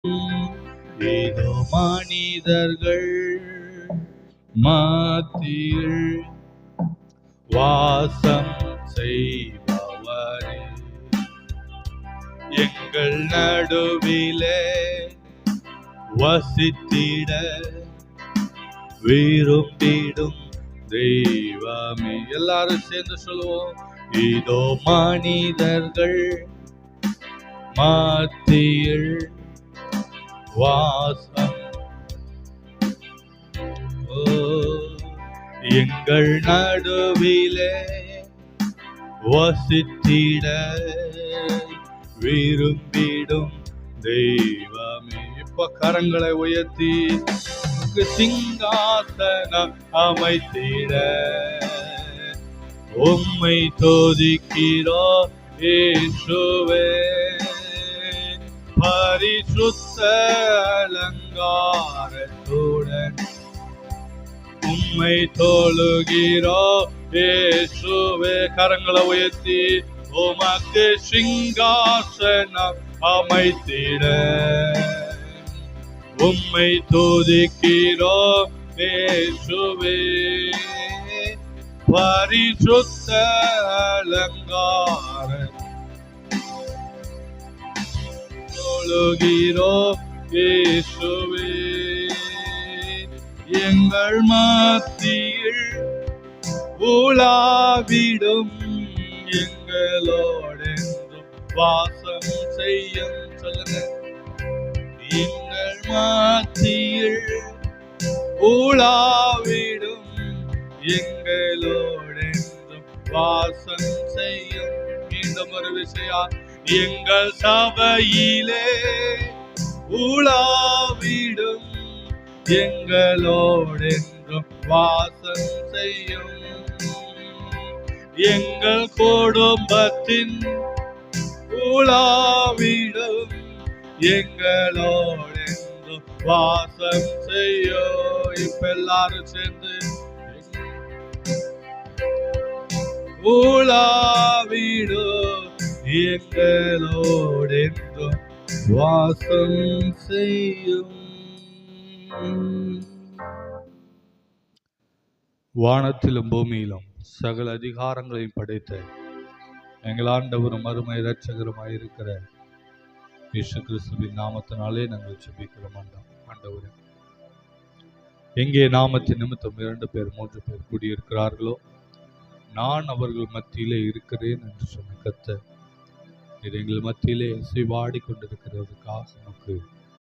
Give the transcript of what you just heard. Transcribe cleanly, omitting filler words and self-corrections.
ஏதோ மனிதர்கள் மத்தியில் வாசம் செய்பவரே, எங்கள் நடுவிலே வசித்திட விரும்பிடும் தெய்வமே. எல்லாரும் சேர்ந்து சொல்லுவோம். இதோ மனிதர்கள் மத்தியில் வாசம், எங்கள் நடுவிலே வசித்திட விரும்பிடும் தெய்வமே. இப்ப கரங்களை உயர்த்தி சிங்காசனம் அமைத்திட உம்மை துதிக்கிறோம் இயேசுவே. பரிசுத்த அலங்காரத்துடன் உம்மை தொழுகிறோம் இயேசுவே. கரங்களை உயர்த்தி உமக்கு சிங்காசனம் அமைத்திட உம்மை துதிக்கிறோம் இயேசுவே. பரிசுத்த அலங்கார தொழுகிறோம் இயேசுவே. எங்கள் மத்தியில் உலாவிடும் எங்களோடென்றும் வாசம் செய்யும். சொல்லுங்க. எங்கள் மத்தியில் உலாவிடும் எங்களோடென்றும் வாசம் செய்யும். மீண்டும் ஒரு விஷயம். எங்கள் சபையிலே உலாவிடும் எங்களோடென்றும் வாசம் செய்யும். எங்கள் குடும்பத்தின் உலாவிடும் எங்களோடென்றும் வாசம் செய்யும். இப்ப எல்லாரும் சேர்ந்து உலாவிடும் எங்களோடென்றும் வாசம் செய்யும். வானத்திலும் பூமியிலும் சகல அதிகாரங்களையும் படைத்த எங்கள் ஆண்டவரும் அருமை இரட்சகருமாய் இருக்கிற இயேசு கிறிஸ்துவின் நாமத்தினாலே நாங்கள் ஜெபிக்கிறோம். ஆண்டவரே, எங்கே நாமத்தின் நிமித்தம் 2 பேர் 3 பேர் கூடியிருக்கிறார்களோ நான் அவர்கள் மத்தியிலே இருக்கிறேன் என்று சொன்ன கர்த்தர், இது எங்கள் மத்தியிலே இசைவாடி கொண்டிருக்கிறதுக்காக நமக்கு